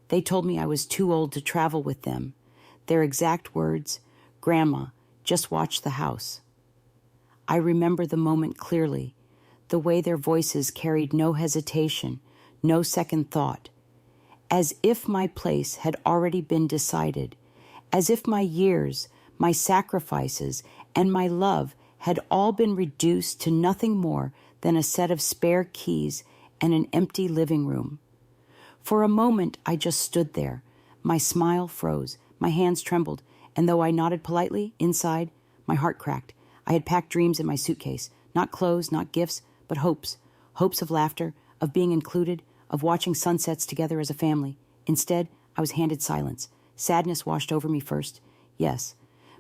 They told me I was too old to travel with them. Their exact words, "Grandma, just watch the house." I remember the moment clearly, the way their voices carried no hesitation, no second thought, as if my place had already been decided, as if my years, my sacrifices, and my love had all been reduced to nothing more than a set of spare keys and an empty living room. For a moment, I just stood there. My smile froze, my hands trembled, and though I nodded politely, inside, my heart cracked. I had packed dreams in my suitcase, not clothes, not gifts, but hopes. Hopes of laughter, of being included, of watching sunsets together as a family. Instead, I was handed silence. Sadness washed over me first, yes.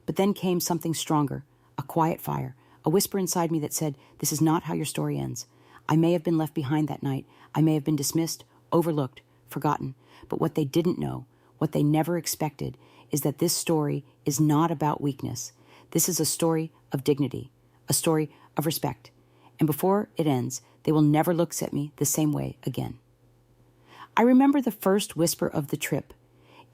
But then came something stronger, a quiet fire, a whisper inside me that said, "This is not how your story ends." I may have been left behind that night. I may have been dismissed, overlooked, forgotten. But what they didn't know, what they never expected, is that this story is not about weakness. This is a story of dignity, a story of respect. And before it ends, they will never look at me the same way again. I remember the first whisper of the trip.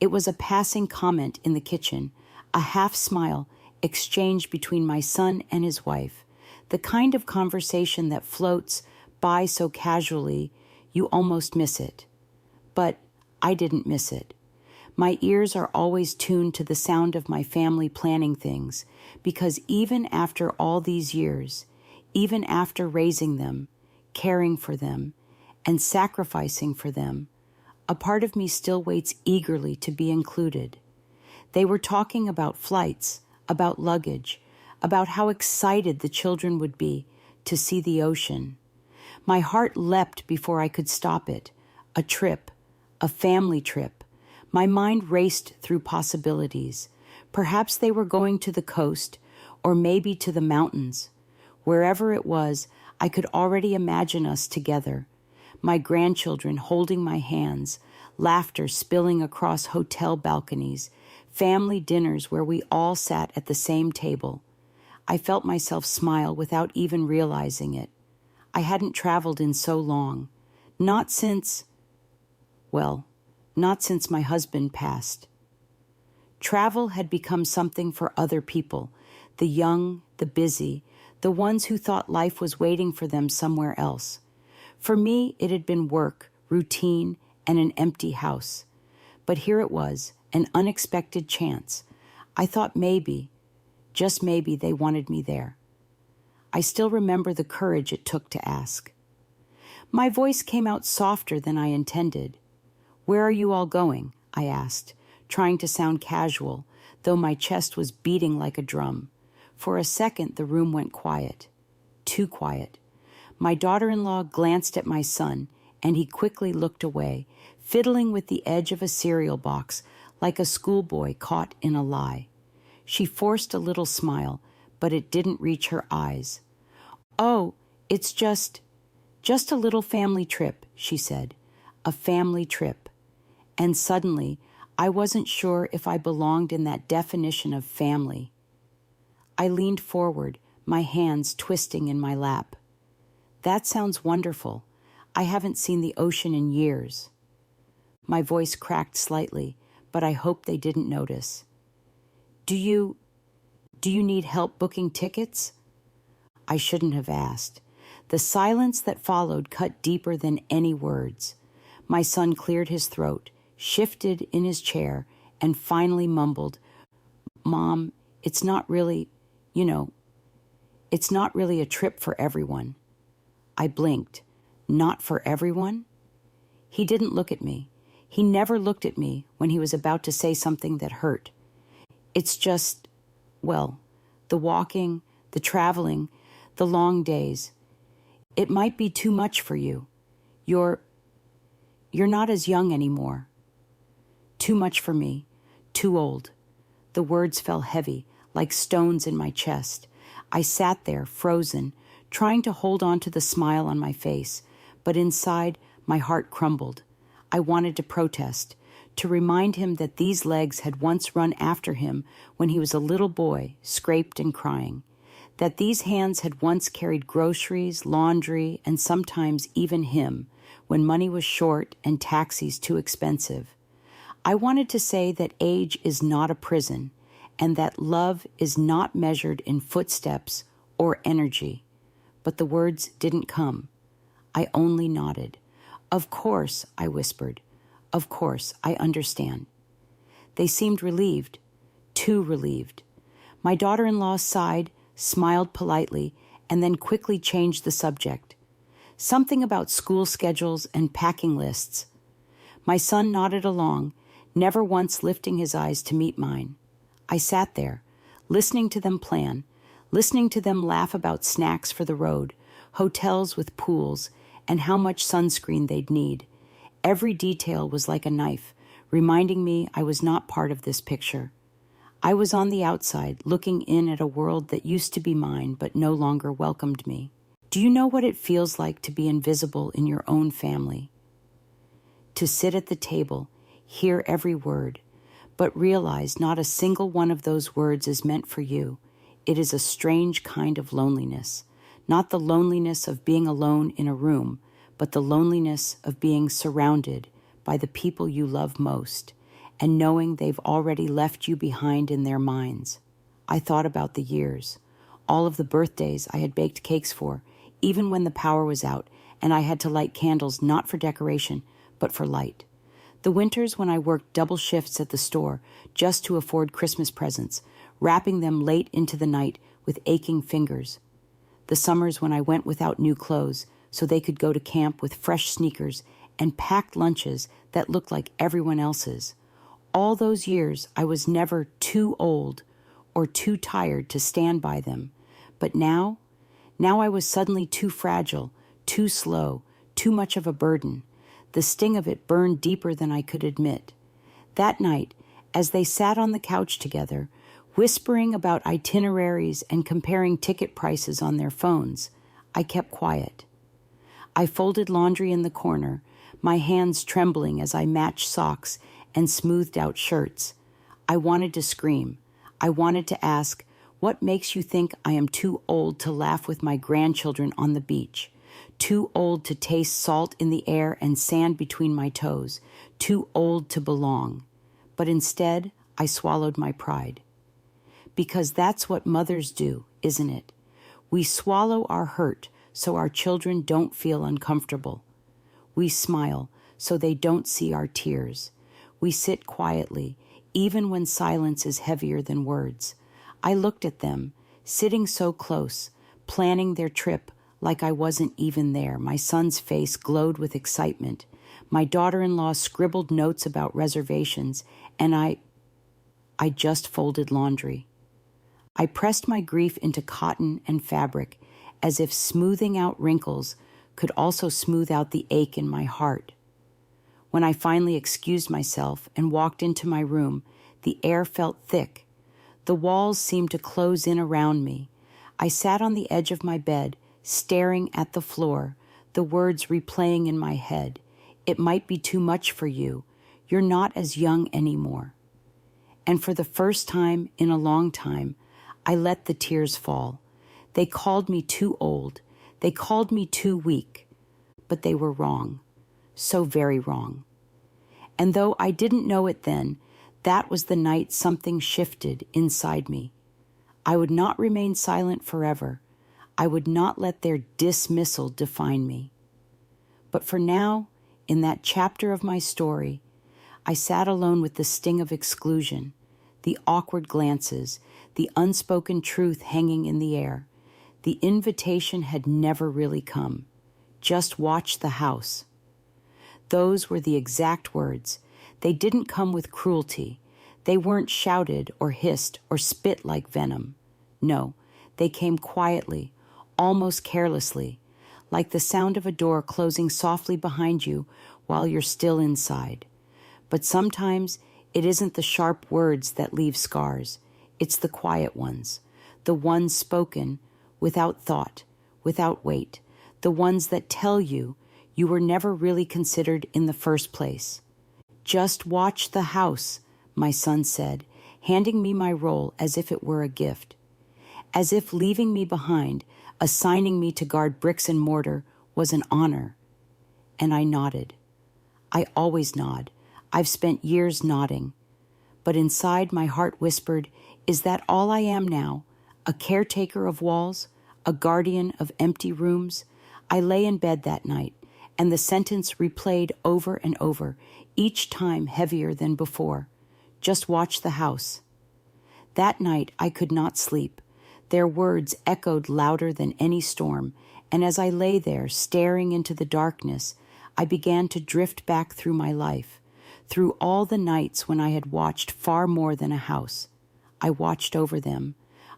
It was a passing comment in the kitchen, a half smile exchanged between my son and his wife, the kind of conversation that floats by so casually you almost miss it. But I didn't miss it. My ears are always tuned to the sound of my family planning things, because even after all these years, even after raising them, caring for them, and sacrificing for them, a part of me still waits eagerly to be included. They were talking about flights, about luggage, about how excited the children would be to see the ocean. My heart leapt before I could stop it. A trip, a family trip. My mind raced through possibilities. Perhaps they were going to the coast, or maybe to the mountains. Wherever it was, I could already imagine us together. My grandchildren holding my hands, laughter spilling across hotel balconies, family dinners where we all sat at the same table. I felt myself smile without even realizing it. I hadn't traveled in so long. Not since my husband passed. Travel had become something for other people, the young, the busy, the ones who thought life was waiting for them somewhere else. For me, it had been work, routine, and an empty house. But here it was, an unexpected chance. I thought maybe, just maybe, they wanted me there. I still remember the courage it took to ask. My voice came out softer than I intended. "Where are you all going?" I asked, trying to sound casual, though my chest was beating like a drum. For a second, the room went quiet. Too quiet. My daughter-in-law glanced at my son, and he quickly looked away, fiddling with the edge of a cereal box like a schoolboy caught in a lie. She forced a little smile, but it didn't reach her eyes. "Oh, it's just a little family trip," she said. "A family trip." And suddenly, I wasn't sure if I belonged in that definition of family. I leaned forward, my hands twisting in my lap. "That sounds wonderful. I haven't seen the ocean in years." My voice cracked slightly, but I hoped they didn't notice. Do you need help booking tickets?" I shouldn't have asked. The silence that followed cut deeper than any words. My son cleared his throat, shifted in his chair, and finally mumbled, "Mom, it's not really a trip for everyone." I blinked. Not for everyone? He didn't look at me. He never looked at me when he was about to say something that hurt. "It's just, the walking, the traveling, the long days. It might be too much for you. You're not as young anymore." Too much for me. Too old. The words fell heavy, like stones in my chest. I sat there, frozen, trying to hold on to the smile on my face, but inside, my heart crumbled. I wanted to protest, to remind him that these legs had once run after him when he was a little boy, scraped and crying, that these hands had once carried groceries, laundry, and sometimes even him, when money was short and taxis too expensive. I wanted to say that age is not a prison and that love is not measured in footsteps or energy. But the words didn't come. I only nodded. Of course, I whispered. Of course, I understand. They seemed relieved, too relieved. My daughter-in-law sighed, smiled politely, and then quickly changed the subject. Something about school schedules and packing lists. My son nodded along, never once lifting his eyes to meet mine. I sat there, listening to them plan, listening to them laugh about snacks for the road, hotels with pools, and how much sunscreen they'd need. Every detail was like a knife, reminding me I was not part of this picture. I was on the outside, looking in at a world that used to be mine but no longer welcomed me. Do you know what it feels like to be invisible in your own family? To sit at the table, hear every word, but realize not a single one of those words is meant for you. It is a strange kind of loneliness, not the loneliness of being alone in a room, but the loneliness of being surrounded by the people you love most and knowing they've already left you behind in their minds. I thought about the years, all of the birthdays I had baked cakes for, even when the power was out and I had to light candles not for decoration, but for light. The winters when I worked double shifts at the store just to afford Christmas presents, wrapping them late into the night with aching fingers. The summers when I went without new clothes so they could go to camp with fresh sneakers and packed lunches that looked like everyone else's. All those years I was never too old or too tired to stand by them. But now I was suddenly too fragile, too slow, too much of a burden. The sting of it burned deeper than I could admit. That night, as they sat on the couch together, whispering about itineraries and comparing ticket prices on their phones, I kept quiet. I folded laundry in the corner, my hands trembling as I matched socks and smoothed out shirts. I wanted to scream. I wanted to ask, what makes you think I am too old to laugh with my grandchildren on the beach? Too old to taste salt in the air and sand between my toes? Too old to belong? But instead, I swallowed my pride. Because that's what mothers do, isn't it? We swallow our hurt so our children don't feel uncomfortable. We smile so they don't see our tears. We sit quietly, even when silence is heavier than words. I looked at them, sitting so close, planning their trip like I wasn't even there. My son's face glowed with excitement. My daughter-in-law scribbled notes about reservations, and I just folded laundry. I pressed my grief into cotton and fabric, as if smoothing out wrinkles could also smooth out the ache in my heart. When I finally excused myself and walked into my room, the air felt thick. The walls seemed to close in around me. I sat on the edge of my bed, staring at the floor, the words replaying in my head. It might be too much for you. You're not as young anymore. And for the first time in a long time, I let the tears fall. They called me too old. They called me too weak. But they were wrong. So very wrong. And though I didn't know it then, that was the night something shifted inside me. I would not remain silent forever. I would not let their dismissal define me. But for now, in that chapter of my story, I sat alone with the sting of exclusion, the awkward glances, the unspoken truth hanging in the air. The invitation had never really come. Just watch the house. Those were the exact words. They didn't come with cruelty. They weren't shouted or hissed or spit like venom. No, they came quietly, almost carelessly, like the sound of a door closing softly behind you while you're still inside. But sometimes it isn't the sharp words that leave scars. It's the quiet ones, the ones spoken without thought, without weight, the ones that tell you you were never really considered in the first place. Just watch the house, my son said, handing me my roll as if it were a gift. As if leaving me behind, assigning me to guard bricks and mortar, was an honor. And I nodded. I always nod. I've spent years nodding. But inside my heart whispered, is that all I am now? A caretaker of walls? A guardian of empty rooms? I lay in bed that night, and the sentence replayed over and over, each time heavier than before. Just watch the house. That night I could not sleep. Their words echoed louder than any storm, and as I lay there staring into the darkness, I began to drift back through my life, through all the nights when I had watched far more than a house. I watched over them.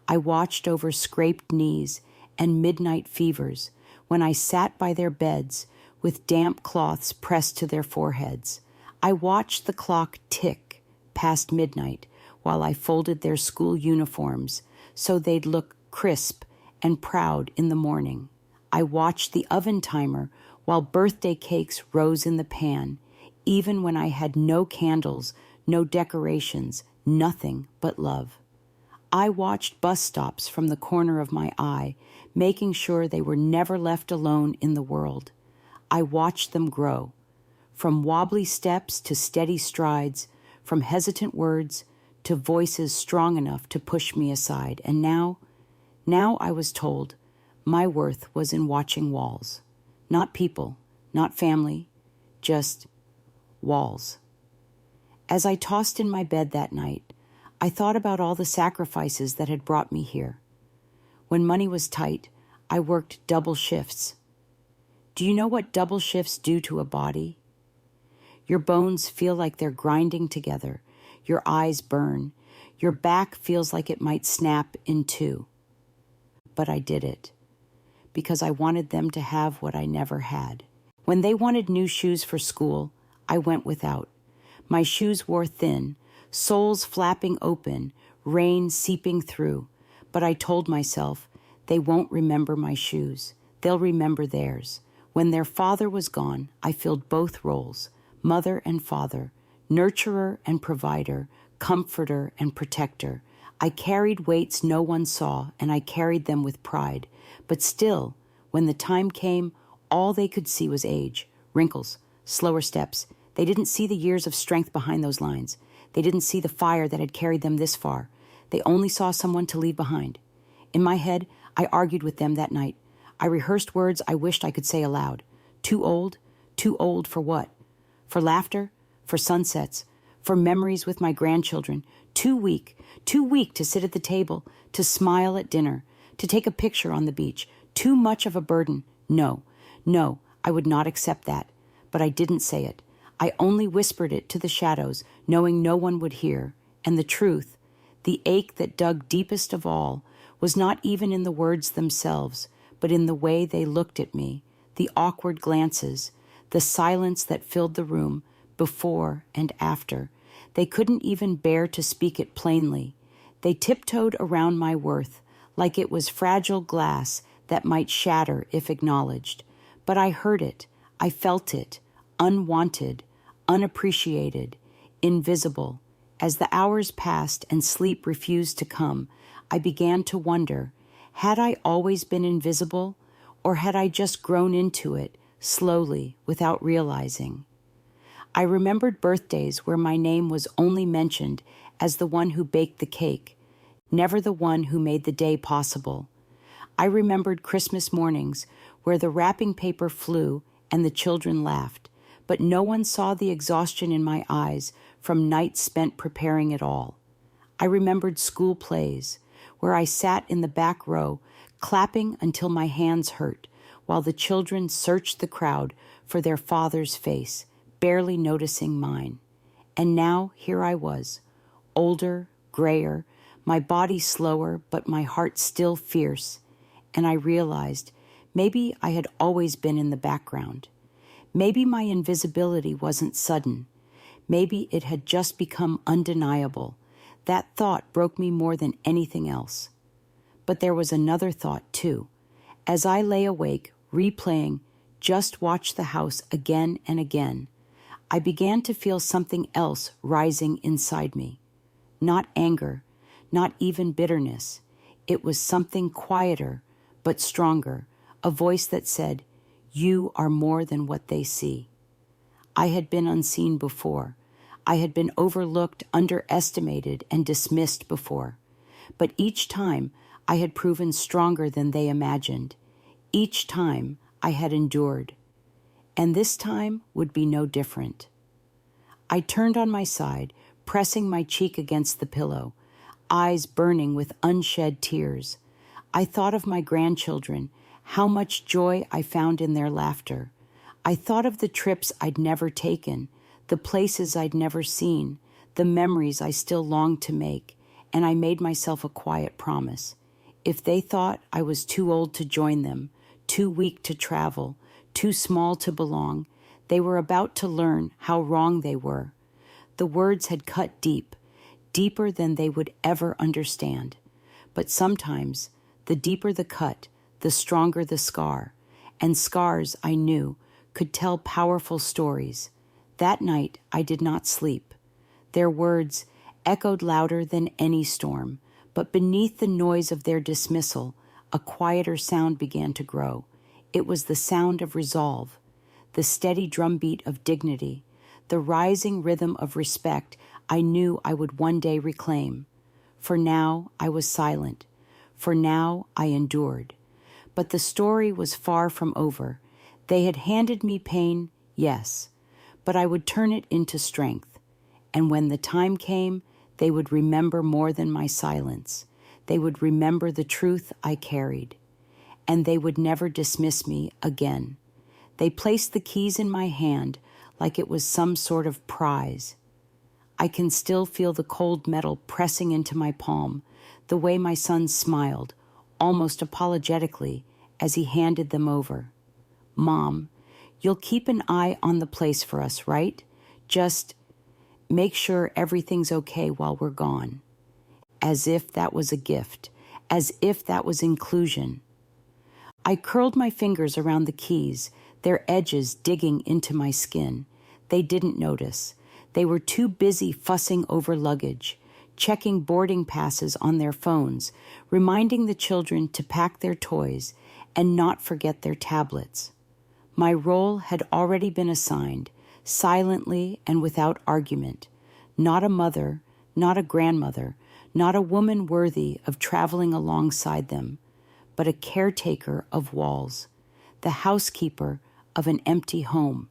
I watched over scraped knees and midnight fevers, when I sat by their beds with damp cloths pressed to their foreheads. I watched the clock tick past midnight while I folded their school uniforms so they'd look crisp and proud in the morning. I watched the oven timer while birthday cakes rose in the pan, even when I had no candles, no decorations, nothing but love. I watched bus stops from the corner of my eye, making sure they were never left alone in the world. I watched them grow, from wobbly steps to steady strides, from hesitant words to voices strong enough to push me aside. And now I was told my worth was in watching walls. Not people, not family, just walls. As I tossed in my bed that night, I thought about all the sacrifices that had brought me here. When money was tight, I worked double shifts. Do you know what double shifts do to a body? Your bones feel like they're grinding together. Your eyes burn. Your back feels like it might snap in two. But I did it because I wanted them to have what I never had. When they wanted new shoes for school, I went without. My shoes wore thin, soles flapping open, rain seeping through. But I told myself, they won't remember my shoes. They'll remember theirs. When their father was gone, I filled both roles, mother and father, nurturer and provider, comforter and protector. I carried weights no one saw, and I carried them with pride. But still, when the time came, all they could see was age, wrinkles, slower steps. They didn't see the years of strength behind those lines. They didn't see the fire that had carried them this far. They only saw someone to leave behind. In my head, I argued with them that night. I rehearsed words I wished I could say aloud. Too old? Too old for what? For laughter? For sunsets? For memories with my grandchildren? Too weak to sit at the table, to smile at dinner, to take a picture on the beach. Too much of a burden. No, I would not accept that. But I didn't say it. I only whispered it to the shadows, knowing no one would hear. And the truth, the ache that dug deepest of all, was not even in the words themselves, but in the way they looked at me, the awkward glances, the silence that filled the room before and after. They couldn't even bear to speak it plainly. They tiptoed around my worth like it was fragile glass that might shatter if acknowledged. But I heard it, I felt it, unwanted, unappreciated, invisible. As the hours passed and sleep refused to come, I began to wonder, had I always been invisible, or had I just grown into it, slowly, without realizing? I remembered birthdays where my name was only mentioned as the one who baked the cake, never the one who made the day possible. I remembered Christmas mornings where the wrapping paper flew and the children laughed, but no one saw the exhaustion in my eyes from nights spent preparing it all. I remembered school plays where I sat in the back row, clapping until my hands hurt, while the children searched the crowd for their father's face, barely noticing mine. And now here I was, older, grayer, my body slower, but my heart still fierce. And I realized maybe I had always been in the background. Maybe my invisibility wasn't sudden. Maybe it had just become undeniable. That thought broke me more than anything else. But there was another thought, too. As I lay awake, replaying Just Watch the House again and again, I began to feel something else rising inside me. Not anger, not even bitterness. It was something quieter, but stronger, a voice that said, "You are more than what they see." I had been unseen before. I had been overlooked, underestimated, and dismissed before. But each time, I had proven stronger than they imagined. Each time, I had endured. And this time would be no different. I turned on my side, pressing my cheek against the pillow, eyes burning with unshed tears. I thought of my grandchildren, how much joy I found in their laughter. I thought of the trips I'd never taken, the places I'd never seen, the memories I still longed to make, and I made myself a quiet promise. If they thought I was too old to join them, too weak to travel, too small to belong, they were about to learn how wrong they were. The words had cut deep, deeper than they would ever understand. But sometimes, the deeper the cut, the stronger the scar, and scars, I knew, could tell powerful stories. That night, I did not sleep. Their words echoed louder than any storm, but beneath the noise of their dismissal, a quieter sound began to grow. It was the sound of resolve, the steady drumbeat of dignity, the rising rhythm of respect I knew I would one day reclaim. For now, I was silent. For now, I endured. But the story was far from over. They had handed me pain, yes, but I would turn it into strength. And when the time came, they would remember more than my silence. They would remember the truth I carried. And they would never dismiss me again. They placed the keys in my hand like it was some sort of prize. I can still feel the cold metal pressing into my palm, the way my son smiled, almost apologetically, as he handed them over. Mom, you'll keep an eye on the place for us, right? Just make sure everything's okay while we're gone. As if that was a gift, as if that was inclusion. I curled my fingers around the keys, their edges digging into my skin. They didn't notice. They were too busy fussing over luggage, checking boarding passes on their phones, reminding the children to pack their toys and not forget their tablets. My role had already been assigned, silently and without argument. Not a mother, not a grandmother, not a woman worthy of traveling alongside them, but a caretaker of walls, the housekeeper of an empty home.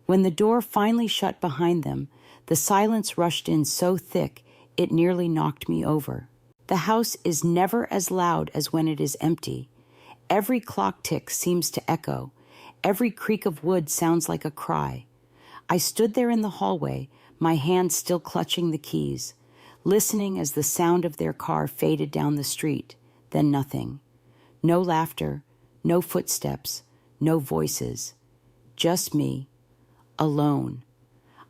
When the door finally shut behind them, the silence rushed in so thick it nearly knocked me over. The house is never as loud as when it is empty. Every clock tick seems to echo. Every creak of wood sounds like a cry. I stood there in the hallway, my hand still clutching the keys, listening as the sound of their car faded down the street, then nothing. No laughter, no footsteps, no voices. Just me, alone.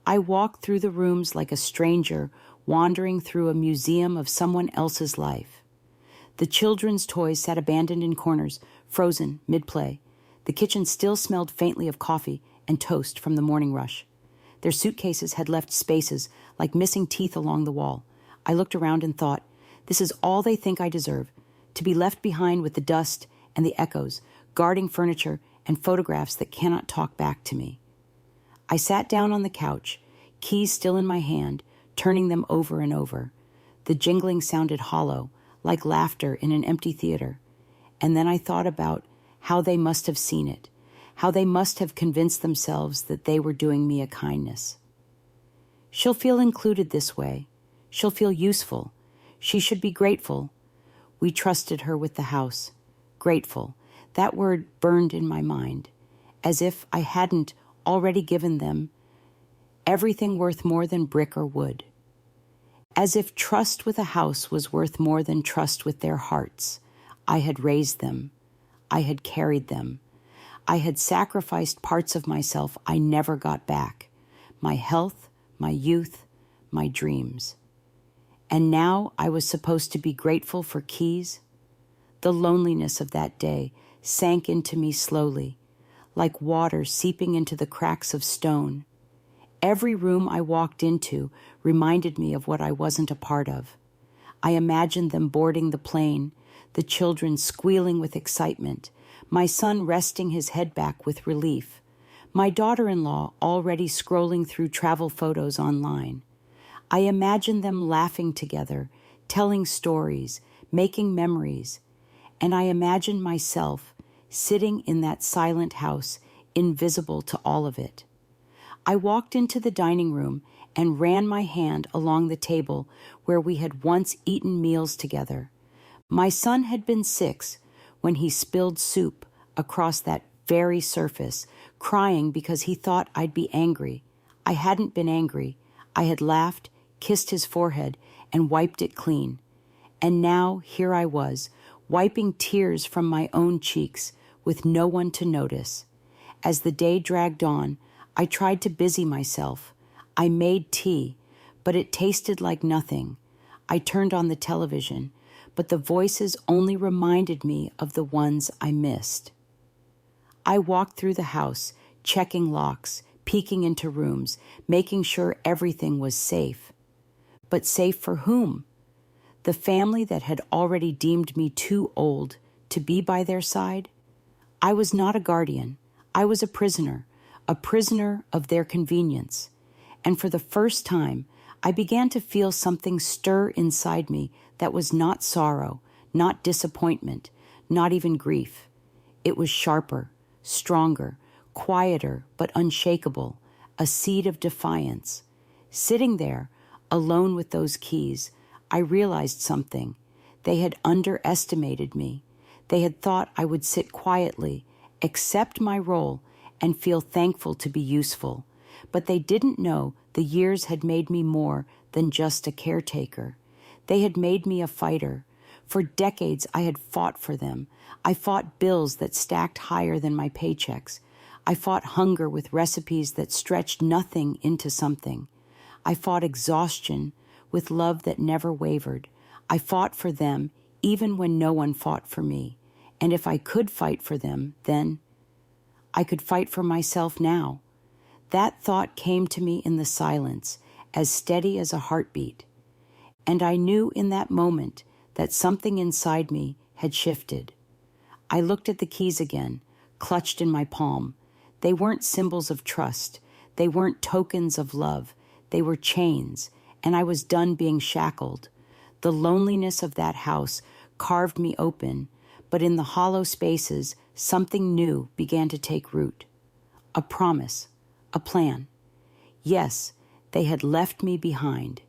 I walked through the rooms like a stranger wandering through a museum of someone else's life. The children's toys sat abandoned in corners, frozen mid-play. The kitchen still smelled faintly of coffee and toast from the morning rush. Their suitcases had left spaces like missing teeth along the wall. I looked around and thought, this is all they think I deserve, to be left behind with the dust and the echoes, guarding furniture and photographs that cannot talk back to me. I sat down on the couch, keys still in my hand, turning them over and over. The jingling sounded hollow, like laughter in an empty theater. And then I thought about how they must have seen it, how they must have convinced themselves that they were doing me a kindness. She'll feel included this way. She'll feel useful. She should be grateful. We trusted her with the house. Grateful. That word burned in my mind, as if I hadn't already given them everything worth more than brick or wood. As if trust with a house was worth more than trust with their hearts. I had raised them. I had carried them. I had sacrificed parts of myself I never got back. My health, my youth, my dreams. And now I was supposed to be grateful for keys? The loneliness of that day sank into me slowly, like water seeping into the cracks of stone. Every room I walked into reminded me of what I wasn't a part of. I imagined them boarding the plane, the children squealing with excitement, my son resting his head back with relief, My daughter-in-law already scrolling through travel photos online. I imagine them laughing together, telling stories, making memories, and I imagine myself sitting in that silent house, invisible to all of it. I walked into the dining room and ran my hand along the table where we had once eaten meals together. My son had been 6 when he spilled soup across that very surface, crying because he thought I'd be angry. I hadn't been angry. I had laughed, kissed his forehead, and wiped it clean. And now here I was, wiping tears from my own cheeks with no one to notice. As the day dragged on, I tried to busy myself. I made tea, but it tasted like nothing. I turned on the television, but the voices only reminded me of the ones I missed. I walked through the house, checking locks, peeking into rooms, making sure everything was safe. But safe for whom? The family that had already deemed me too old to be by their side? I was not a guardian. I was a prisoner of their convenience. And for the first time, I began to feel something stir inside me that was not sorrow, not disappointment, not even grief. It was sharper, stronger, quieter, but unshakable, a seed of defiance. Sitting there, alone with those keys, I realized something. They had underestimated me. They had thought I would sit quietly, accept my role, and feel thankful to be useful. But they didn't know the years had made me more than just a caretaker. They had made me a fighter. For decades, I had fought for them. I fought bills that stacked higher than my paychecks. I fought hunger with recipes that stretched nothing into something. I fought exhaustion with love that never wavered. I fought for them even when no one fought for me. And if I could fight for them, then I could fight for myself now. That thought came to me in the silence, as steady as a heartbeat. And I knew in that moment that something inside me had shifted. I looked at the keys again, clutched in my palm. They weren't symbols of trust. They weren't tokens of love. They were chains, and I was done being shackled. The loneliness of that house carved me open, but in the hollow spaces, something new began to take root. A promise, a plan. Yes, they had left me behind.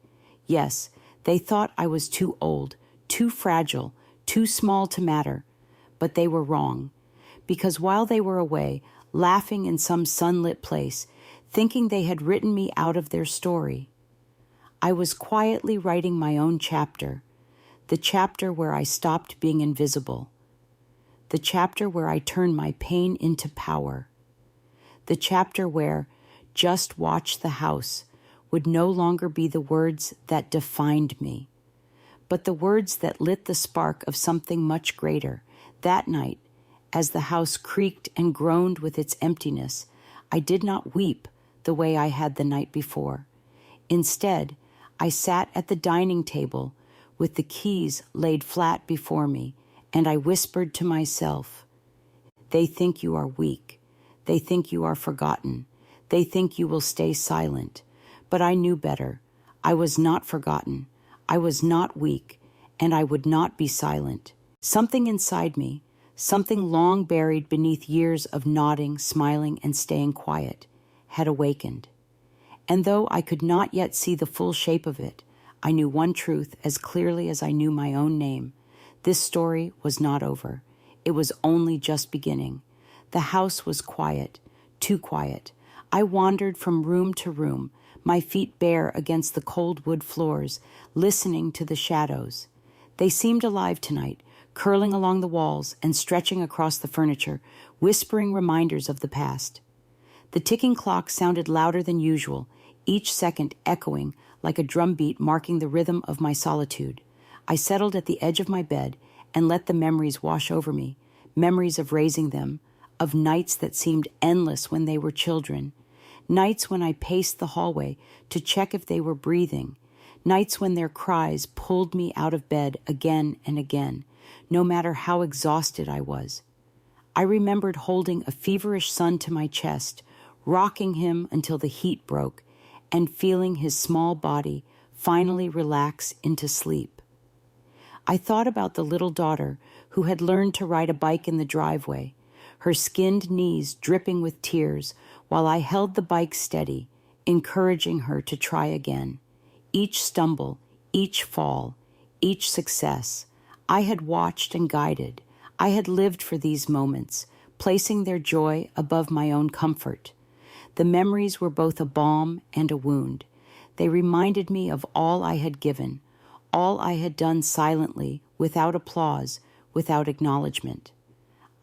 Yes, they thought I was too old, too fragile, too small to matter. But they were wrong, because while they were away, laughing in some sunlit place, thinking they had written me out of their story, I was quietly writing my own chapter, the chapter where I stopped being invisible, the chapter where I turned my pain into power, the chapter where "just watch the house" would no longer be the words that defined me, but the words that lit the spark of something much greater. That night, as the house creaked and groaned with its emptiness, I did not weep the way I had the night before. Instead, I sat at the dining table with the keys laid flat before me, and I whispered to myself, "They think you are weak. They think you are forgotten. They think you will stay silent." But I knew better. I was not forgotten. I was not weak, and I would not be silent. Something inside me, something long buried beneath years of nodding, smiling, and staying quiet, had awakened. And though I could not yet see the full shape of it, I knew one truth as clearly as I knew my own name. This story was not over. It was only just beginning. The house was quiet, too quiet. I wandered from room to room, my feet bare against the cold wood floors, listening to the shadows. They seemed alive tonight, curling along the walls and stretching across the furniture, whispering reminders of the past. The ticking clock sounded louder than usual, each second echoing like a drumbeat marking the rhythm of my solitude. I settled at the edge of my bed and let the memories wash over me, memories of raising them, of nights that seemed endless when they were children, nights when I paced the hallway to check if they were breathing, nights when their cries pulled me out of bed again and again, no matter how exhausted I was. I remembered holding a feverish son to my chest, rocking him until the heat broke, and feeling his small body finally relax into sleep. I thought about the little daughter who had learned to ride a bike in the driveway, her skinned knees dripping with tears while I held the bike steady, encouraging her to try again. Each stumble, each fall, each success, I had watched and guided. I had lived for these moments, placing their joy above my own comfort. The memories were both a balm and a wound. They reminded me of all I had given, all I had done silently, without applause, without acknowledgement.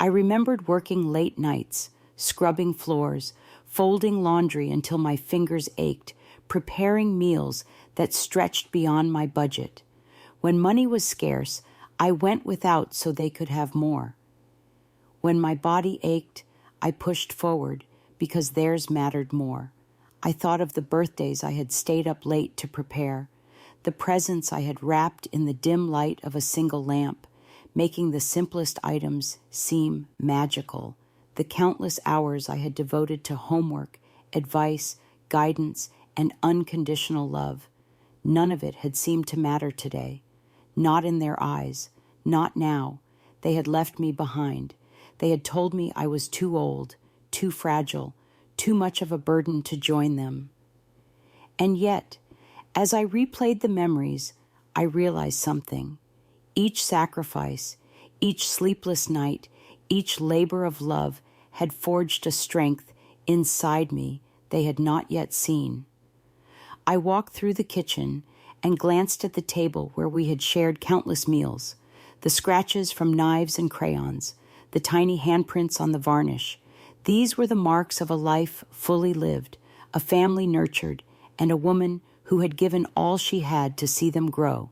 I remembered working late nights, scrubbing floors, folding laundry until my fingers ached, preparing meals that stretched beyond my budget. When money was scarce, I went without so they could have more. When my body ached, I pushed forward because theirs mattered more. I thought of the birthdays I had stayed up late to prepare, the presents I had wrapped in the dim light of a single lamp, making the simplest items seem magical, the countless hours I had devoted to homework, advice, guidance, and unconditional love. None of it had seemed to matter today. Not in their eyes, not now. They had left me behind. They had told me I was too old, too fragile, too much of a burden to join them. And yet, as I replayed the memories, I realized something. Each sacrifice, each sleepless night, each labor of love had forged a strength inside me they had not yet seen. I walked through the kitchen and glanced at the table where we had shared countless meals, the scratches from knives and crayons, the tiny handprints on the varnish. These were the marks of a life fully lived, a family nurtured, and a woman who had given all she had to see them grow.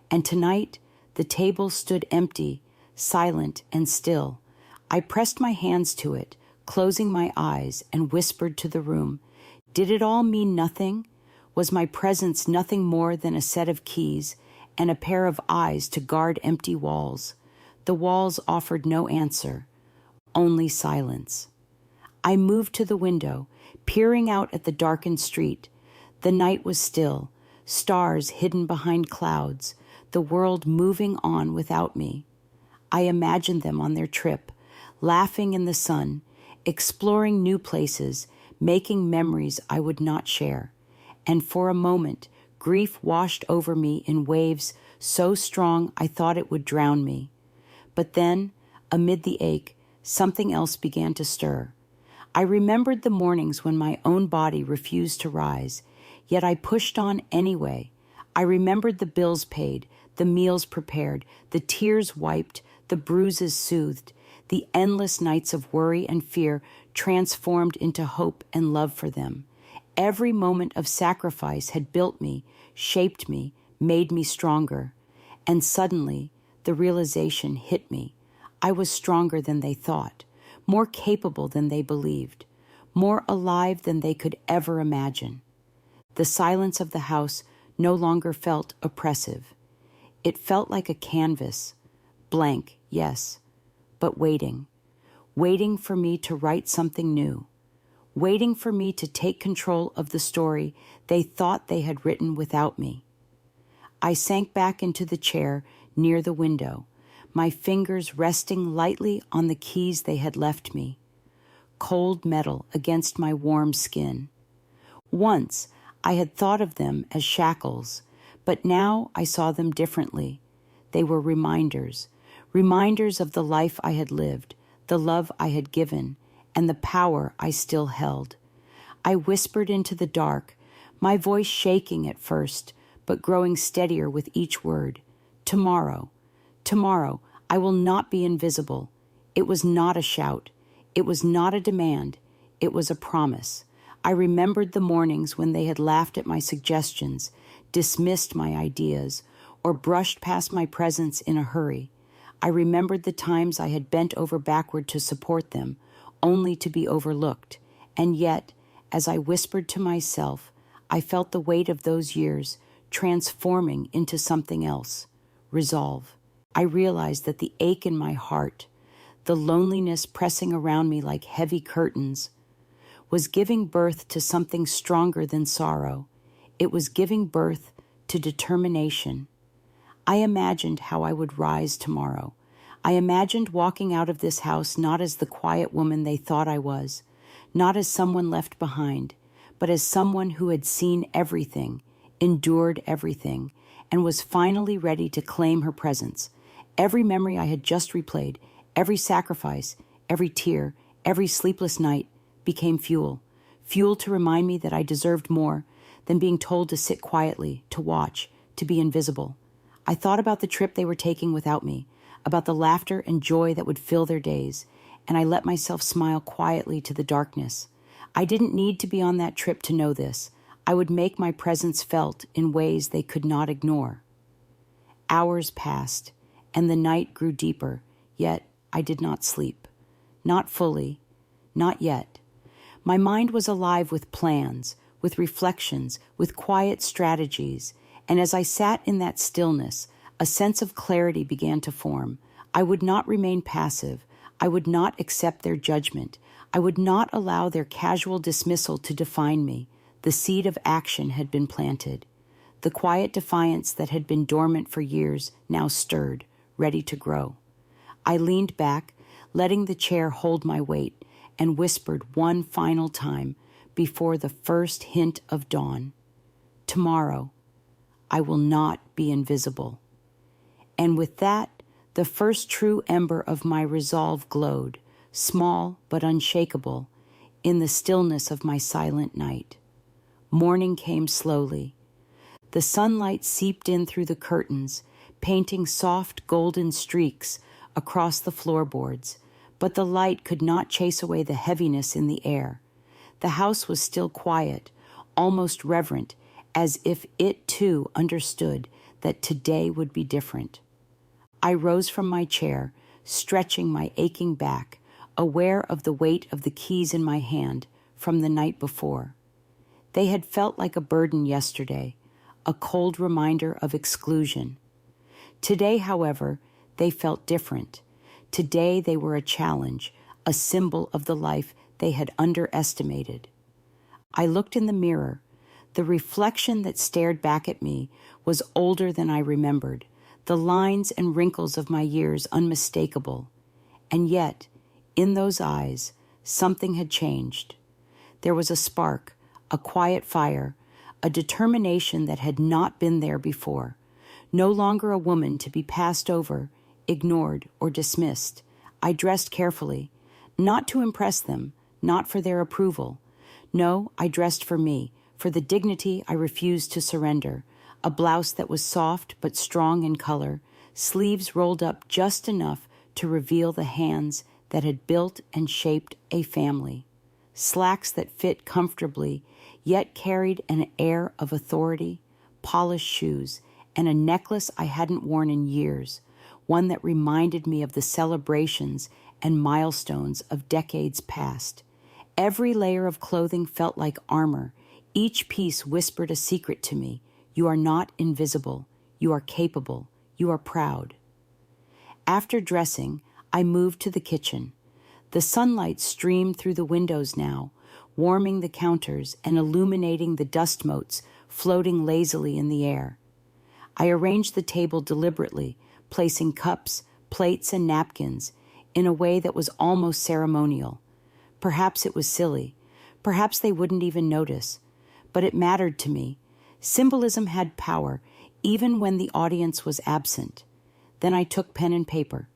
And tonight, the table stood empty, silent and still. I pressed my hands to it, closing my eyes, and whispered to the room, did it all mean nothing? Was my presence nothing more than a set of keys and a pair of eyes to guard empty walls? The walls offered no answer, only silence. I moved to the window, peering out at the darkened street. The night was still, stars hidden behind clouds, the world moving on without me. I imagined them on their trip, laughing in the sun, exploring new places, making memories I would not share. And for a moment, grief washed over me in waves so strong I thought it would drown me. But then, amid the ache, something else began to stir. I remembered the mornings when my own body refused to rise, yet I pushed on anyway. I remembered the bills paid, the meals prepared, the tears wiped, the bruises soothed, the endless nights of worry and fear transformed into hope and love for them. Every moment of sacrifice had built me, shaped me, made me stronger. And suddenly, the realization hit me. I was stronger than they thought, more capable than they believed, more alive than they could ever imagine. The silence of the house no longer felt oppressive. It felt like a canvas, blank, yes, but waiting for me to write something new, waiting for me to take control of the story they thought they had written without me. I sank back into the chair near the window, my fingers resting lightly on the keys they had left me, cold metal against my warm skin. Once, I had thought of them as shackles, but now I saw them differently. They were reminders of the life I had lived, the love I had given, and the power I still held. I whispered into the dark, my voice shaking at first, but growing steadier with each word. Tomorrow, I will not be invisible. It was not a shout. It was not a demand. It was a promise. I remembered the mornings when they had laughed at my suggestions, dismissed my ideas, or brushed past my presence in a hurry. I remembered the times I had bent over backward to support them, only to be overlooked. And yet, as I whispered to myself, I felt the weight of those years transforming into something else, resolve. I realized that the ache in my heart, the loneliness pressing around me like heavy curtains, was giving birth to something stronger than sorrow. It was giving birth to determination. I imagined how I would rise tomorrow. I imagined walking out of this house not as the quiet woman they thought I was, not as someone left behind, but as someone who had seen everything, endured everything, and was finally ready to claim her presence. Every memory I had just replayed, every sacrifice, every tear, every sleepless night became fuel to remind me that I deserved more than being told to sit quietly, to watch, to be invisible. I thought about the trip they were taking without me, about the laughter and joy that would fill their days, and I let myself smile quietly to the darkness. I didn't need to be on that trip to know this. I would make my presence felt in ways they could not ignore. Hours passed, and the night grew deeper, yet I did not sleep. Not fully, not yet. My mind was alive with plans, with reflections, with quiet strategies, and as I sat in that stillness, a sense of clarity began to form. I would not remain passive. I would not accept their judgment. I would not allow their casual dismissal to define me. The seed of action had been planted. The quiet defiance that had been dormant for years now stirred, ready to grow. I leaned back, letting the chair hold my weight, and whispered one final time before the first hint of dawn. Tomorrow, I will not be invisible. And with that, the first true ember of my resolve glowed, small but unshakable, in the stillness of my silent night. Morning came slowly. The sunlight seeped in through the curtains, painting soft golden streaks across the floorboards, but the light could not chase away the heaviness in the air. The house was still quiet, almost reverent, as if it too understood that today would be different. I rose from my chair, stretching my aching back, aware of the weight of the keys in my hand from the night before. They had felt like a burden yesterday, a cold reminder of exclusion. Today, however, they felt different. Today they were a challenge, a symbol of the life they had underestimated. I looked in the mirror. The reflection that stared back at me was older than I remembered, the lines and wrinkles of my years unmistakable. And yet, in those eyes, something had changed. There was a spark, a quiet fire, a determination that had not been there before. No longer a woman to be passed over, ignored, or dismissed. I dressed carefully, not to impress them, not for their approval. No, I dressed for me, for the dignity I refused to surrender. A blouse that was soft but strong in color, sleeves rolled up just enough to reveal the hands that had built and shaped a family. Slacks that fit comfortably, yet carried an air of authority, polished shoes, and a necklace I hadn't worn in years, one that reminded me of the celebrations and milestones of decades past. Every layer of clothing felt like armor. Each piece whispered a secret to me. You are not invisible. You are capable. You are proud. After dressing, I moved to the kitchen. The sunlight streamed through the windows now, warming the counters and illuminating the dust motes floating lazily in the air. I arranged the table deliberately, placing cups, plates, and napkins in a way that was almost ceremonial. Perhaps it was silly. Perhaps they wouldn't even notice. But it mattered to me. Symbolism had power, even when the audience was absent. Then I took pen and paper.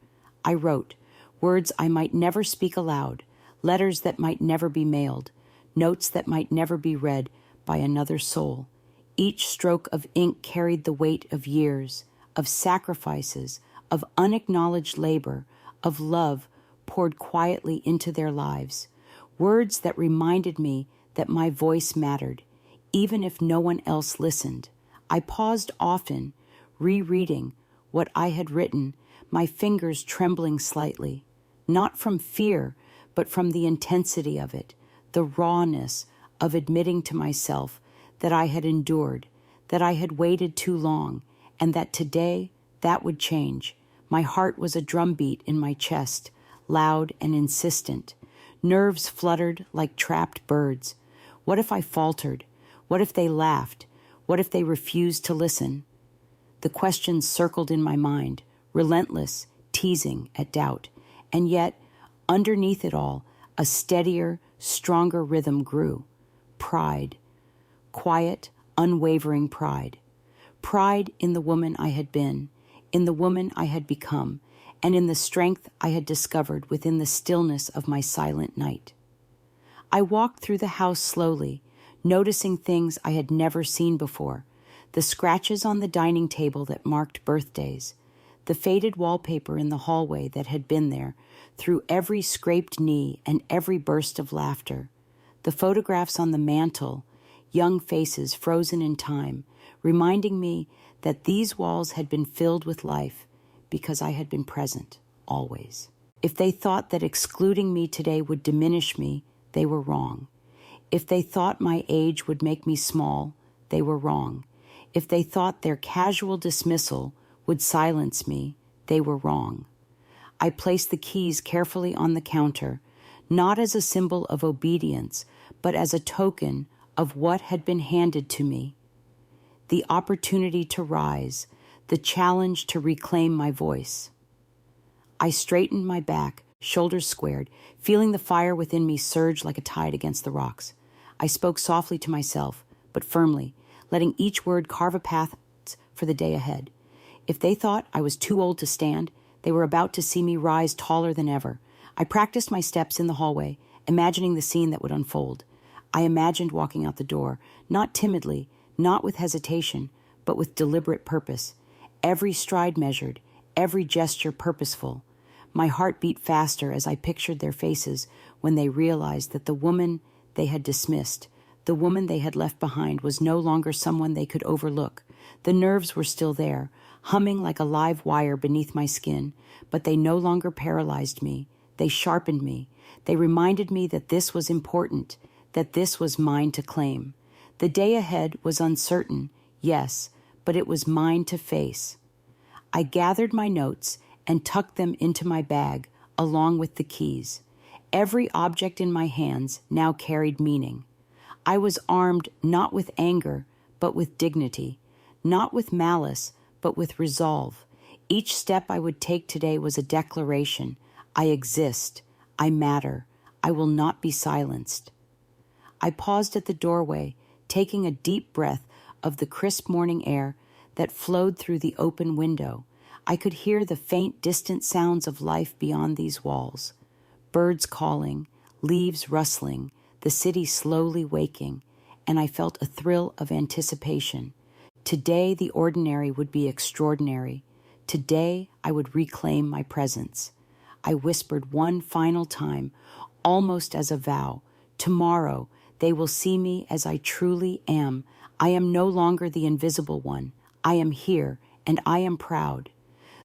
I wrote words I might never speak aloud, letters that might never be mailed, notes that might never be read by another soul. Each stroke of ink carried the weight of years, of sacrifices, of unacknowledged labor, of love poured quietly into their lives. Words that reminded me that my voice mattered, even if no one else listened. I paused often, rereading what I had written, my fingers trembling slightly, not from fear, but from the intensity of it, the rawness of admitting to myself that I had endured, that I had waited too long, and that today that would change. My heart was a drumbeat in my chest, loud and insistent. Nerves fluttered like trapped birds. What if I faltered? What if they laughed? What if they refused to listen? The questions circled in my mind, relentless, teasing at doubt. And yet, underneath it all, a steadier, stronger rhythm grew. Pride. Quiet, unwavering pride. Pride in the woman I had been, in the woman I had become, and in the strength I had discovered within the stillness of my silent night. I walked through the house slowly, noticing things I had never seen before, the scratches on the dining table that marked birthdays, the faded wallpaper in the hallway that had been there through every scraped knee and every burst of laughter, the photographs on the mantel, young faces frozen in time, reminding me that these walls had been filled with life because I had been present, always. If they thought that excluding me today would diminish me, they were wrong. If they thought my age would make me small, they were wrong. If they thought their casual dismissal would silence me, they were wrong. I placed the keys carefully on the counter, not as a symbol of obedience, but as a token of what had been handed to me. The opportunity to rise, the challenge to reclaim my voice. I straightened my back, shoulders squared, feeling the fire within me surge like a tide against the rocks. I spoke softly to myself, but firmly, letting each word carve a path for the day ahead. If they thought I was too old to stand, they were about to see me rise taller than ever. I practiced my steps in the hallway, imagining the scene that would unfold. I imagined walking out the door, not timidly, not with hesitation, but with deliberate purpose. Every stride measured, every gesture purposeful. My heart beat faster as I pictured their faces when they realized that the woman they had dismissed, the woman they had left behind, was no longer someone they could overlook. The nerves were still there, humming like a live wire beneath my skin, but they no longer paralyzed me. They sharpened me. They reminded me that this was important, that this was mine to claim. The day ahead was uncertain, yes, but it was mine to face. I gathered my notes and tucked them into my bag, along with the keys. Every object in my hands now carried meaning. I was armed not with anger, but with dignity, not with malice, but with resolve. Each step I would take today was a declaration. I exist. I matter. I will not be silenced. I paused at the doorway, taking a deep breath of the crisp morning air that flowed through the open window. I could hear the faint, distant sounds of life beyond these walls. Birds calling, leaves rustling, the city slowly waking, and I felt a thrill of anticipation. Today the ordinary would be extraordinary. Today I would reclaim my presence. I whispered one final time, almost as a vow. Tomorrow they will see me as I truly am. I am no longer the invisible one. I am here, and I am proud.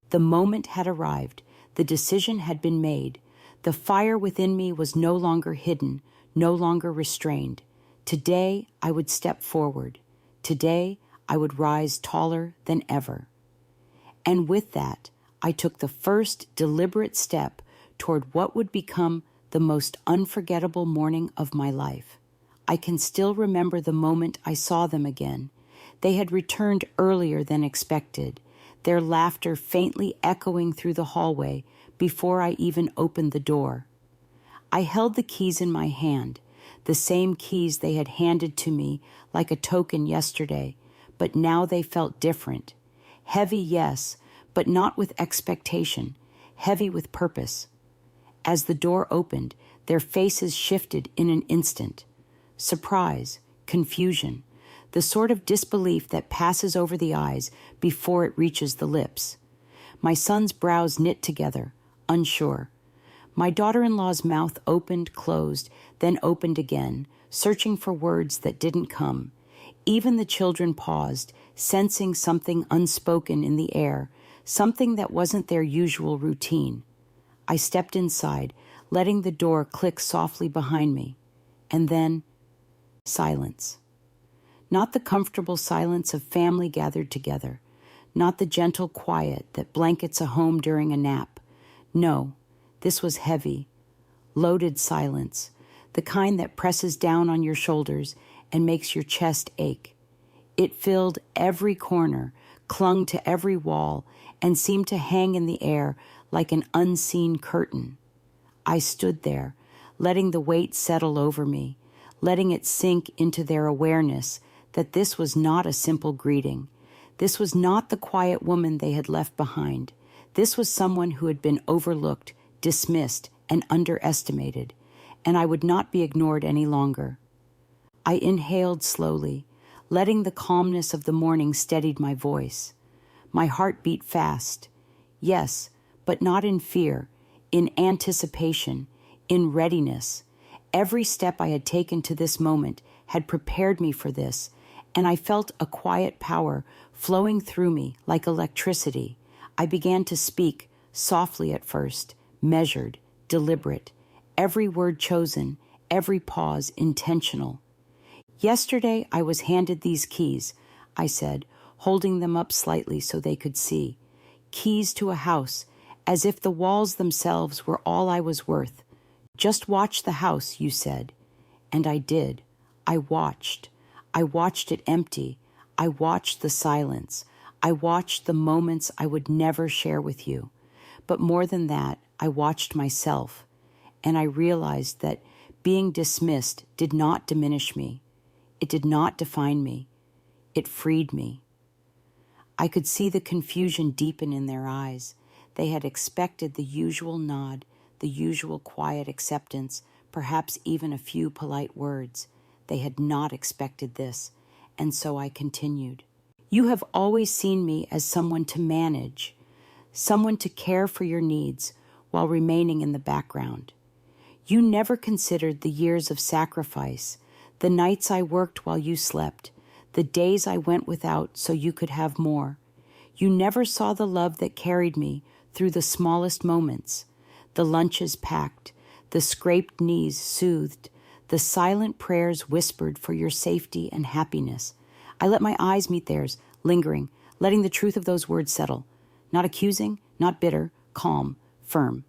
The moment had arrived. The decision had been made. The fire within me was no longer hidden, no longer restrained. Today I would step forward. Today I would rise taller than ever. And with that, I took the first deliberate step toward what would become the most unforgettable morning of my life. I can still remember the moment I saw them again. They had returned earlier than expected, their laughter faintly echoing through the hallway before I even opened the door. I held the keys in my hand, the same keys they had handed to me like a token yesterday, but now they felt different. Heavy, yes, but not with expectation, heavy with purpose. As the door opened, their faces shifted in an instant. Surprise, confusion, the sort of disbelief that passes over the eyes before it reaches the lips. My son's brows knit together, unsure. My daughter-in-law's mouth opened, closed, then opened again, searching for words that didn't come. Even the children paused, sensing something unspoken in the air, something that wasn't their usual routine. I stepped inside, letting the door click softly behind me. And then, silence. Not the comfortable silence of family gathered together, not the gentle quiet that blankets a home during a nap. No, this was heavy, loaded silence, the kind that presses down on your shoulders and makes your chest ache. It filled every corner, clung to every wall, and seemed to hang in the air like an unseen curtain. I stood there, letting the weight settle over me, letting it sink into their awareness that this was not a simple greeting. This was not the quiet woman they had left behind. This was someone who had been overlooked, dismissed, and underestimated, and I would not be ignored any longer. I inhaled slowly, letting the calmness of the morning steadied my voice. My heart beat fast. Yes, but not in fear, in anticipation, in readiness. Every step I had taken to this moment had prepared me for this, and I felt a quiet power flowing through me like electricity. I began to speak, softly at first, measured, deliberate, every word chosen, every pause intentional. "Yesterday I was handed these keys," I said, holding them up slightly so they could see. "Keys to a house, as if the walls themselves were all I was worth. Just watch the house," you said. And I did. I watched. I watched it empty. I watched the silence. I watched the moments I would never share with you. But more than that, I watched myself. And I realized that being dismissed did not diminish me. It did not define me. It freed me. I could see the confusion deepen in their eyes. They had expected the usual nod, the usual quiet acceptance, perhaps even a few polite words. They had not expected this, and so I continued. "You have always seen me as someone to manage, someone to care for your needs while remaining in the background. You never considered the years of sacrifice, the nights I worked while you slept, the days I went without so you could have more. You never saw the love that carried me through the smallest moments, the lunches packed, the scraped knees soothed, the silent prayers whispered for your safety and happiness. I let my eyes meet theirs, lingering, letting the truth of those words settle. Not accusing, not bitter, calm, firm.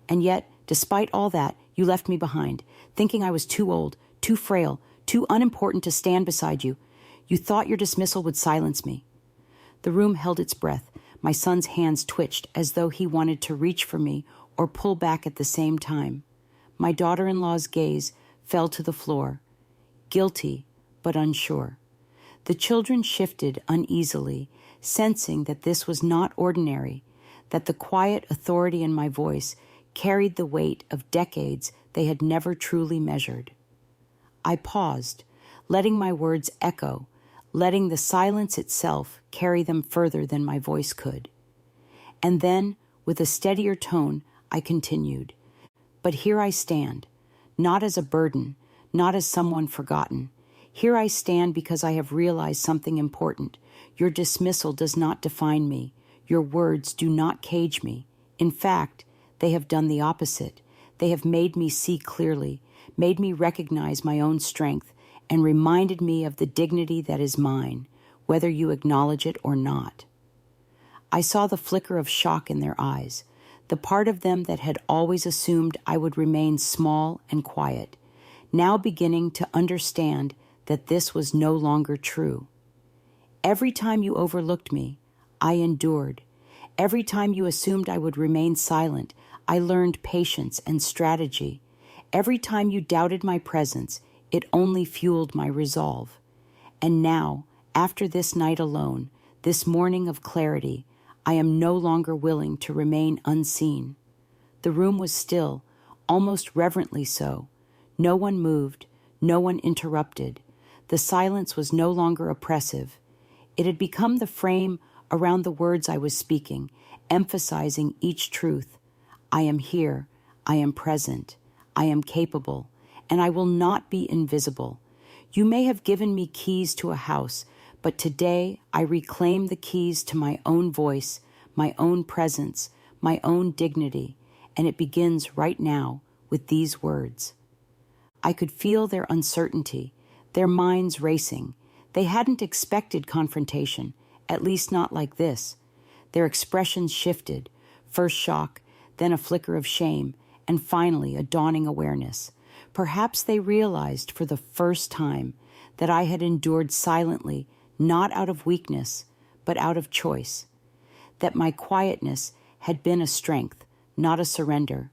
And yet, despite all that, you left me behind, thinking I was too old, too frail, too unimportant to stand beside you. You thought your dismissal would silence me." The room held its breath. My son's hands twitched as though he wanted to reach for me or pull back at the same time. My daughter-in-law's gaze fell to the floor, guilty but unsure. The children shifted uneasily, sensing that this was not ordinary, that the quiet authority in my voice carried the weight of decades they had never truly measured. I paused, letting my words echo, letting the silence itself carry them further than my voice could. And then, with a steadier tone, I continued. "But here I stand, not as a burden, not as someone forgotten. Here I stand because I have realized something important. Your dismissal does not define me. Your words do not cage me. In fact, they have done the opposite. They have made me see clearly, made me recognize my own strength, and reminded me of the dignity that is mine, whether you acknowledge it or not." I saw the flicker of shock in their eyes, the part of them that had always assumed I would remain small and quiet, now beginning to understand that this was no longer true. Every time you overlooked me, I endured. Every time you assumed I would remain silent, I learned patience and strategy. Every time you doubted my presence, it only fueled my resolve. And now, after this night alone, this morning of clarity, I am no longer willing to remain unseen. The room was still, almost reverently so. No one moved, no one interrupted. The silence was no longer oppressive. It had become the frame around the words I was speaking, emphasizing each truth. I am here, I am present, I am capable, and I will not be invisible. You may have given me keys to a house, but today I reclaim the keys to my own voice, my own presence, my own dignity, and it begins right now with these words. I could feel their uncertainty, their minds racing. They hadn't expected confrontation, at least not like this. Their expressions shifted, first shock, then a flicker of shame, and finally a dawning awareness. Perhaps they realized for the first time that I had endured silently, not out of weakness, but out of choice. That my quietness had been a strength, not a surrender.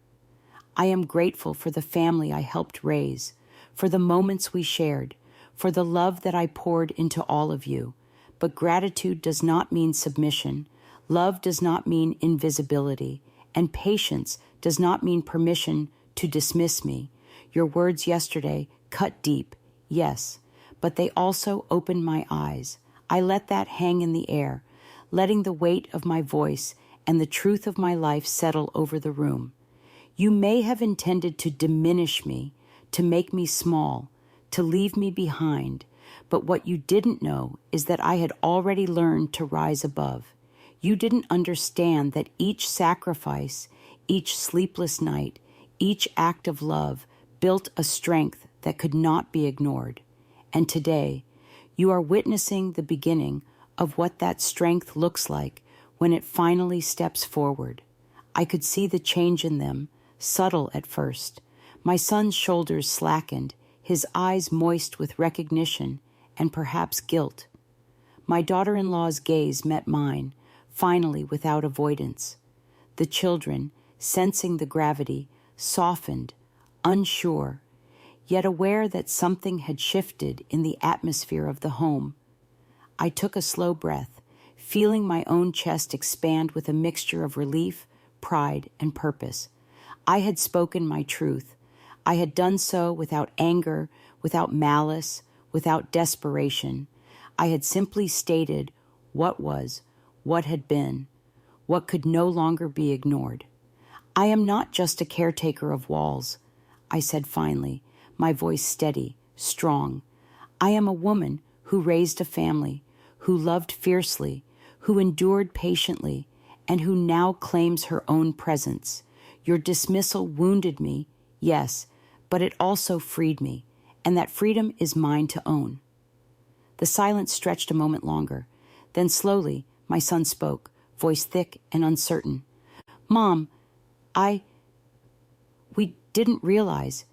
I am grateful for the family I helped raise, for the moments we shared, for the love that I poured into all of you. But gratitude does not mean submission. Love does not mean invisibility. And patience does not mean permission to dismiss me. Your words yesterday cut deep, yes, but they also opened my eyes. I let that hang in the air, letting the weight of my voice and the truth of my life settle over the room. You may have intended to diminish me, to make me small, to leave me behind, but what you didn't know is that I had already learned to rise above. You didn't understand that each sacrifice, each sleepless night, each act of love built a strength that could not be ignored. And today, you are witnessing the beginning of what that strength looks like when it finally steps forward. I could see the change in them, subtle at first. My son's shoulders slackened, his eyes moist with recognition and perhaps guilt. My daughter-in-law's gaze met mine, finally without avoidance. The children, sensing the gravity, softened, unsure, yet aware that something had shifted in the atmosphere of the home. I took a slow breath, feeling my own chest expand with a mixture of relief, pride, and purpose. I had spoken my truth. I had done so without anger, without malice, without desperation. I had simply stated what was, what had been, what could no longer be ignored. I am not just a caretaker of walls, I said finally, my voice steady, strong. I am a woman who raised a family, who loved fiercely, who endured patiently, and who now claims her own presence. Your dismissal wounded me, yes, but it also freed me, and that freedom is mine to own. The silence stretched a moment longer. Then slowly, my son spoke, voice thick and uncertain. Mom, we didn't realize.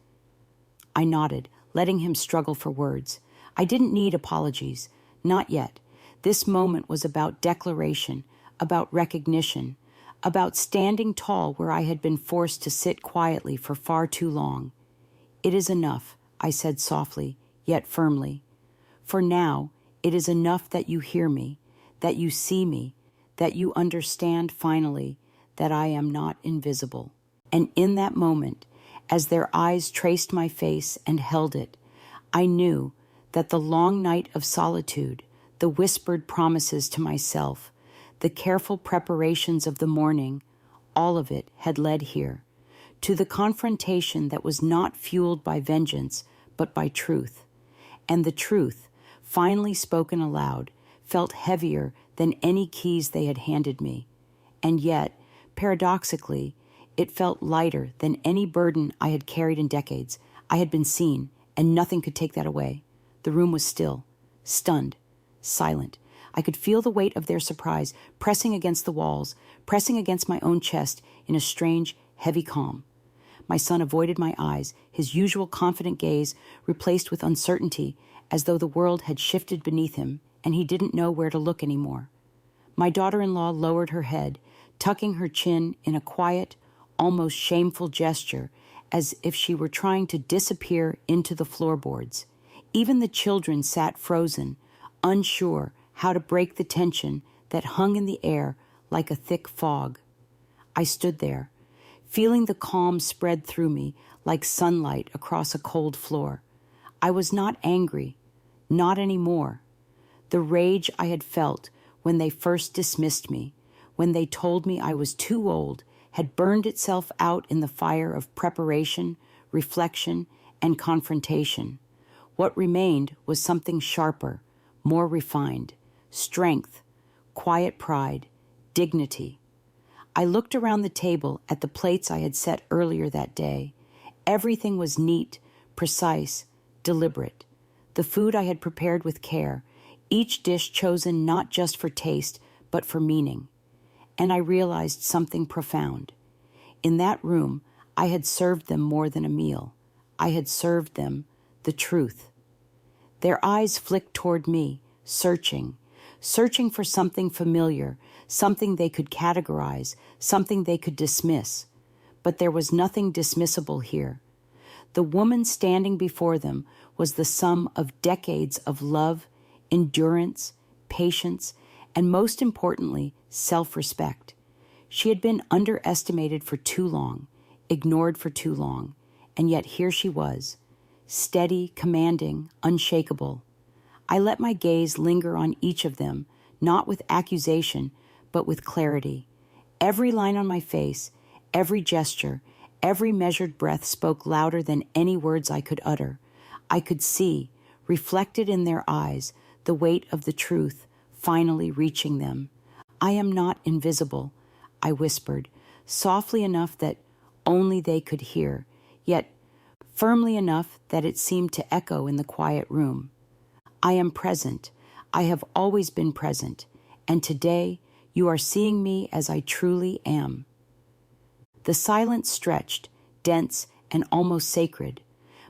I nodded, letting him struggle for words. I didn't need apologies, not yet. This moment was about declaration, about recognition, about standing tall where I had been forced to sit quietly for far too long. It is enough, I said softly, yet firmly. For now, it is enough that you hear me, that you see me, that you understand finally that I am not invisible. And in that moment, as their eyes traced my face and held it, I knew that the long night of solitude, the whispered promises to myself, the careful preparations of the morning, all of it had led here, to the confrontation that was not fueled by vengeance, but by truth. And the truth, finally spoken aloud, felt heavier than any keys they had handed me. And yet, paradoxically, it felt lighter than any burden I had carried in decades. I had been seen, and nothing could take that away. The room was still, stunned, silent. I could feel the weight of their surprise pressing against the walls, pressing against my own chest in a strange, heavy calm. My son avoided my eyes, his usual confident gaze replaced with uncertainty, as though the world had shifted beneath him, and he didn't know where to look anymore. My daughter-in-law lowered her head, tucking her chin in a quiet, almost shameful gesture, as if she were trying to disappear into the floorboards. Even the children sat frozen, unsure how to break the tension that hung in the air like a thick fog. I stood there, feeling the calm spread through me like sunlight across a cold floor. I was not angry, not anymore. The rage I had felt when they first dismissed me, when they told me I was too old, had burned itself out in the fire of preparation, reflection, and confrontation. What remained was something sharper, more refined, strength, quiet pride, dignity. I looked around the table at the plates I had set earlier that day. Everything was neat, precise, deliberate. The food I had prepared with care, each dish chosen not just for taste, but for meaning. And I realized something profound. In that room, I had served them more than a meal. I had served them the truth. Their eyes flicked toward me, searching for something familiar, something they could categorize, something they could dismiss. But there was nothing dismissible here. The woman standing before them was the sum of decades of love, endurance, patience, and most importantly, self-respect. She had been underestimated for too long, ignored for too long, and yet here she was, steady, commanding, unshakable. I let my gaze linger on each of them, not with accusation, but with clarity. Every line on my face, every gesture, every measured breath spoke louder than any words I could utter. I could see, reflected in their eyes, the weight of the truth finally reaching them. I am not invisible, I whispered, softly enough that only they could hear, yet firmly enough that it seemed to echo in the quiet room. I am present. I have always been present, and today you are seeing me as I truly am. The silence stretched, dense and almost sacred.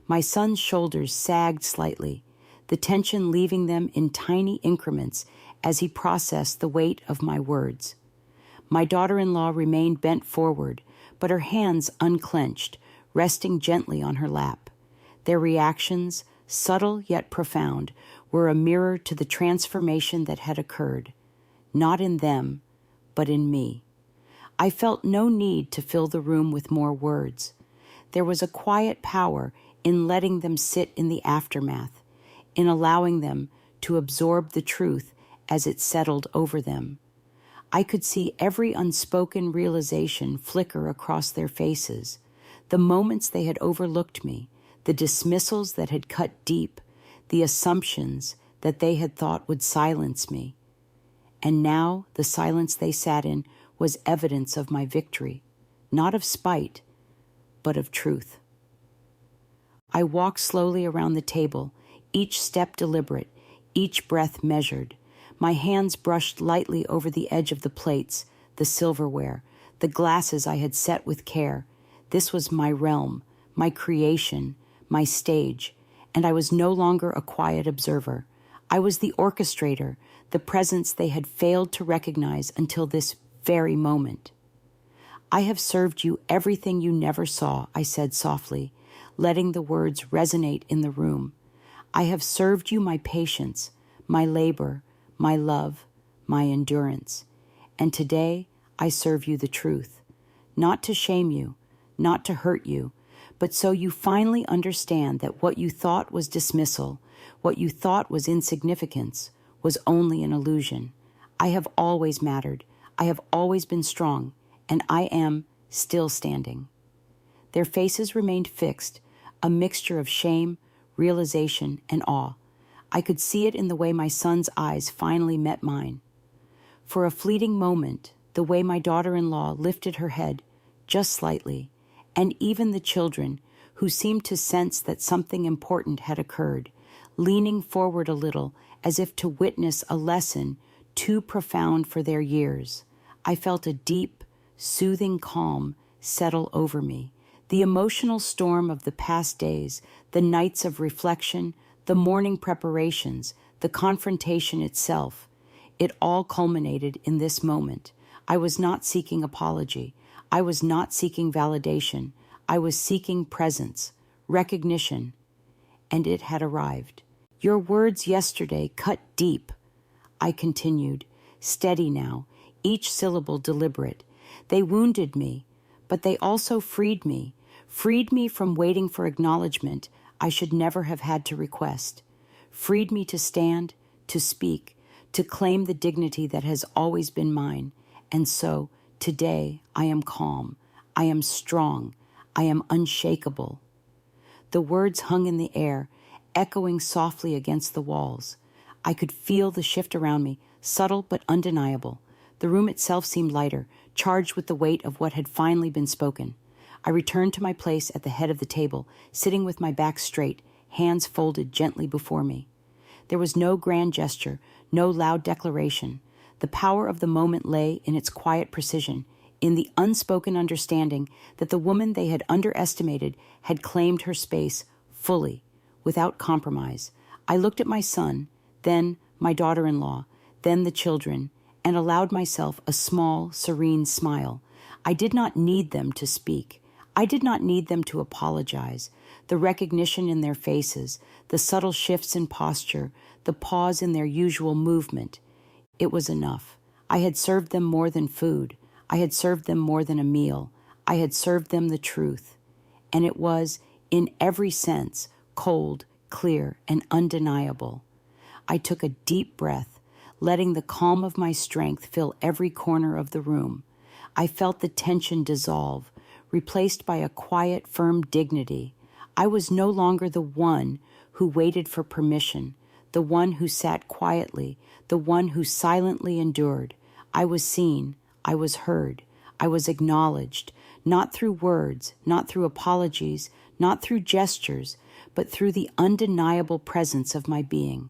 My son's shoulders sagged slightly, the tension leaving them in tiny increments as he processed the weight of my words. My daughter-in-law remained bent forward, but her hands unclenched, resting gently on her lap. Their reactions, subtle yet profound, were a mirror to the transformation that had occurred, not in them, but in me. I felt no need to fill the room with more words. There was a quiet power in letting them sit in the aftermath, in allowing them to absorb the truth as it settled over them. I could see every unspoken realization flicker across their faces, the moments they had overlooked me, the dismissals that had cut deep, the assumptions that they had thought would silence me. And now the silence they sat in was evidence of my victory, not of spite, but of truth. I walked slowly around the table, each step deliberate, each breath measured. My hands brushed lightly over the edge of the plates, the silverware, the glasses I had set with care. This was my realm, my creation, my stage, and I was no longer a quiet observer. I was the orchestrator, the presence they had failed to recognize until this very moment. I have served you everything you never saw, I said softly, letting the words resonate in the room. I have served you my patience, my labor, my love, my endurance. And today I serve you the truth, not to shame you, not to hurt you, but so you finally understand that what you thought was dismissal, what you thought was insignificance, was only an illusion. I have always mattered. I have always been strong, and I am still standing. Their faces remained fixed, a mixture of shame, realization, and awe. I could see it in the way my son's eyes finally met mine. For a fleeting moment, the way my daughter-in-law lifted her head, just slightly, and even the children, who seemed to sense that something important had occurred, leaning forward a little as if to witness a lesson too profound for their years. I felt a deep, soothing calm settle over me. The emotional storm of the past days, the nights of reflection, the morning preparations, the confrontation itself, it all culminated in this moment. I was not seeking apology. I was not seeking validation. I was seeking presence, recognition, and it had arrived. Your words yesterday cut deep, I continued, steady now, each syllable deliberate. They wounded me, but they also freed me from waiting for acknowledgement I should never have had to request, freed me to stand, to speak, to claim the dignity that has always been mine. And so, today, I am calm, I am strong, I am unshakable. The words hung in the air, echoing softly against the walls. I could feel the shift around me, subtle but undeniable. The room itself seemed lighter, charged with the weight of what had finally been spoken. I returned to my place at the head of the table, sitting with my back straight, hands folded gently before me. There was no grand gesture, no loud declaration. The power of the moment lay in its quiet precision, in the unspoken understanding that the woman they had underestimated had claimed her space fully, without compromise. I looked at my son, then my daughter-in-law, then the children, and allowed myself a small, serene smile. I did not need them to speak. I did not need them to apologize. The recognition in their faces, the subtle shifts in posture, the pause in their usual movement. It was enough. I had served them more than food. I had served them more than a meal. I had served them the truth. And it was, in every sense, cold, clear, and undeniable. I took a deep breath, letting the calm of my strength fill every corner of the room. I felt the tension dissolve, replaced by a quiet, firm dignity. I was no longer the one who waited for permission, the one who sat quietly, the one who silently endured. I was seen, I was heard, I was acknowledged, not through words, not through apologies, not through gestures, but through the undeniable presence of my being.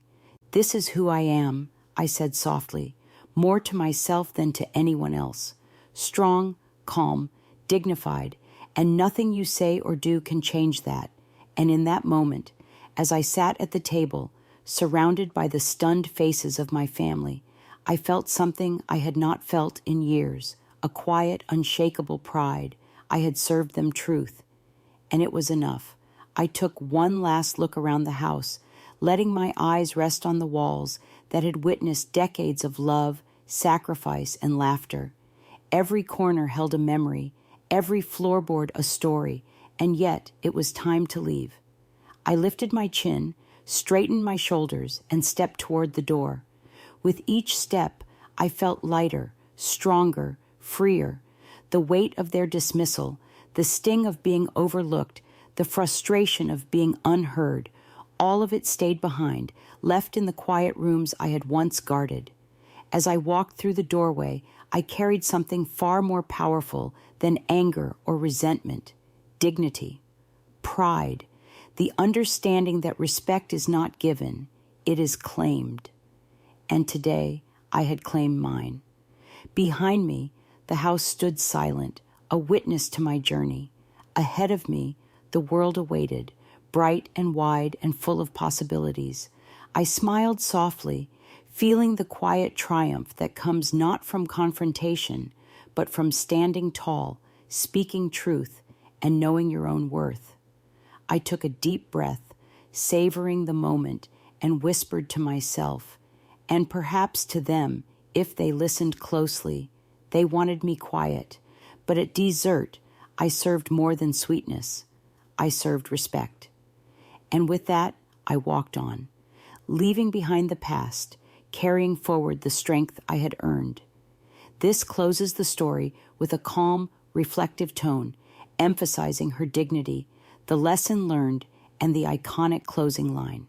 "This is who I am," I said softly, more to myself than to anyone else. Strong, calm, dignified, and nothing you say or do can change that. And in that moment, as I sat at the table, surrounded by the stunned faces of my family, I felt something I had not felt in years, a quiet, unshakable pride. I had served them truth. And it was enough. I took one last look around the house, letting my eyes rest on the walls that had witnessed decades of love, sacrifice, and laughter. Every corner held a memory, every floorboard a story, and yet it was time to leave. I lifted my chin, straightened my shoulders, and stepped toward the door. With each step, I felt lighter, stronger, freer. The weight of their dismissal, the sting of being overlooked, the frustration of being unheard, all of it stayed behind, left in the quiet rooms I had once guarded. As I walked through the doorway, I carried something far more powerful than anger or resentment: dignity, pride, the understanding that respect is not given, it is claimed. And today, I had claimed mine. Behind me, the house stood silent, a witness to my journey. Ahead of me, the world awaited, bright and wide and full of possibilities. I smiled softly, feeling the quiet triumph that comes not from confrontation, but from standing tall, speaking truth, and knowing your own worth. I took a deep breath, savoring the moment, and whispered to myself, and perhaps to them, if they listened closely. They wanted me quiet, but at dessert, I served more than sweetness. I served respect. And with that, I walked on, leaving behind the past, carrying forward the strength I had earned. This closes the story with a calm, reflective tone, emphasizing her dignity, the lesson learned, and the iconic closing line.